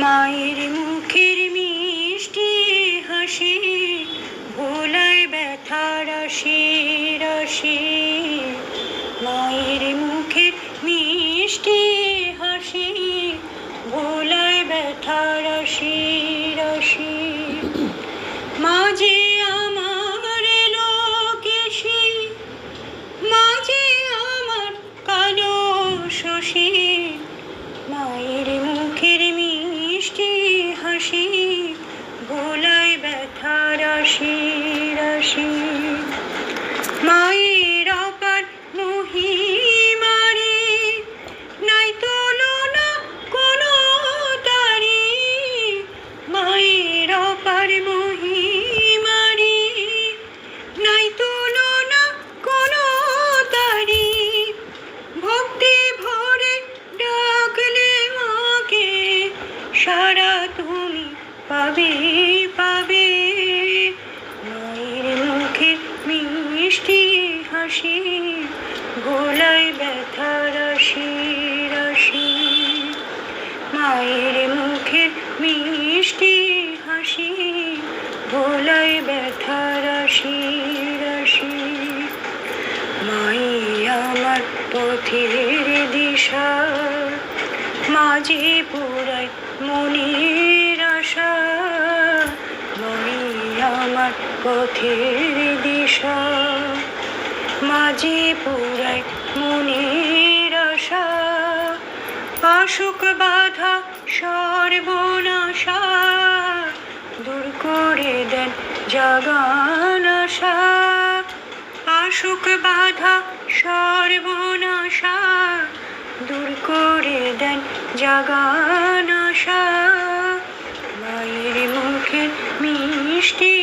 মায়ের মুখের মিষ্টি হাসি ভোলায় ব্যথা রাশি রাশি। মায়ের মুখের মিষ্টি হাসি ভোলায় ব্যথা রাশি রাশি। মাঝে আমার লোকেশি, মাঝে আমার কালো শশী। মায়ের মুখের মিষ্টি হাসি ভোলায় ব্যথা রাশি রাশি। মায়ের অপার মহিমারে নাই তুলনা কোনো তারি। মায়ের অপার মহিমারে নাই তুলনা কোনো তারি। ভক্তি ভরে ডাকলে মাকে সারা তুমি পাবে পাবে। মায়ের মুখের মিষ্টি হাসি ভোলায় ব্যথা রাশি রাশি। মায়ের মুখের মিষ্টি হাসি ভোলায় ব্যথা রাশি রাশি। মাই আমার পথের দিশা, মাঝে পুরায় মনের আশা। মাই আমার পথের দিশা, মাঝে পুরায় মনের আশা। আসুক বাধা সর্বনাশা, দূর করে দেন জাগান আশা। আসুক বাধা সর্বনাশা, দূর করে দেন জাগান আশা। মায়ের মুখের মিষ্টি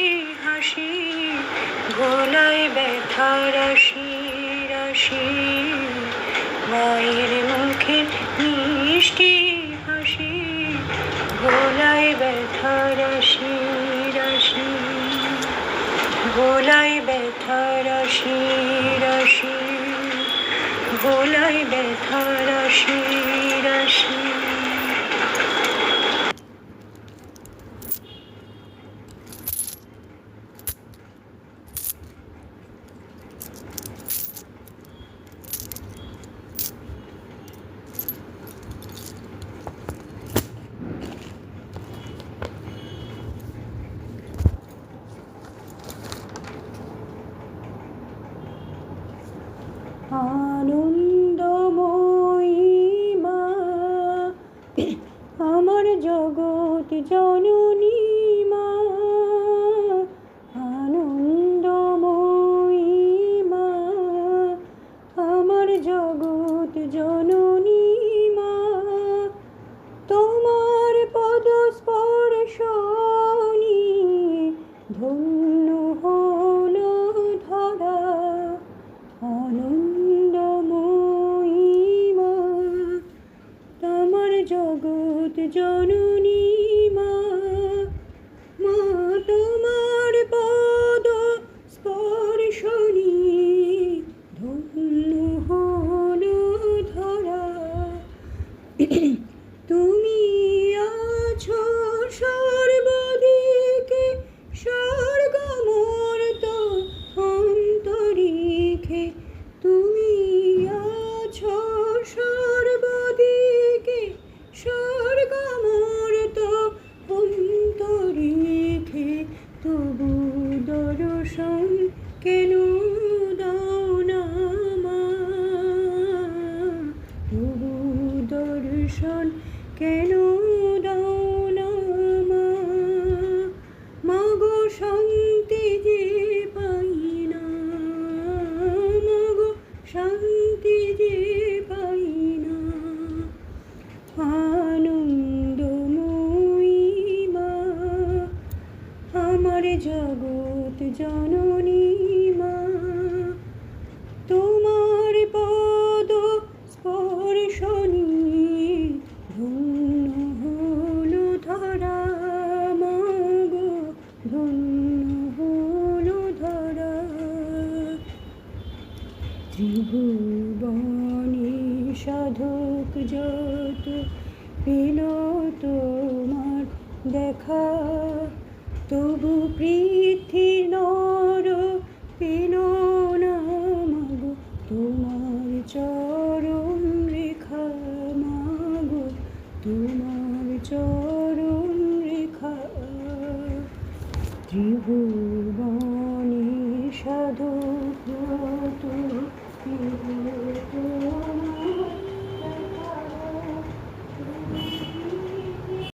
হাসি ভোলায় ব্যথা রাশি রাশি। মায়ের মুখের মিষ্টি হাসি ভোলায় ব্যথা রাশি রাশি। ভোলায় ব্যথা রাশি রাশি। ভোলায় ব্যথা রাশি রাশি। আনন্দময়ী মা আমার জগৎ জননী মা। আনন্দময়ী মা আমার জগৎ জননী মা। তোমার পদ স্পর্শনি ধন্য হলো ধরা। আনন্দময়ী মা তোমার জগৎ জননী মা। মা তোমার পদ স্পর্শনি ধন্য হলো ধরা। তুমি আছো সর্বদিকে স্বর্গমর্ত অন্তরিক্ষে। তুমি আছো সর্বদিকে স্বর্গমর্ত অন্তরিক্ষে। তবু দর্শন কেন দাও না মা। তবু দর্শন কেন দাও না মা। মাগো শান্তি যে পাই না, মাগো শান্তি যে পাই না। আনন্দময়ী মা আমার জগৎ জননী মা। তোমার পদ স্পর্শনি ধন্য হলো ধরা। মাগো ধন্য হলো ধরা। ত্রিভুবনে সাধক যত পেল তোমার দেখা, তবু পৃথিবীর নর পেল না মাগো তোমার চরণ রেখা, মাগো তোমার চরণ রেখা। ত্রিভুবনে সাধক ব্রত তোমার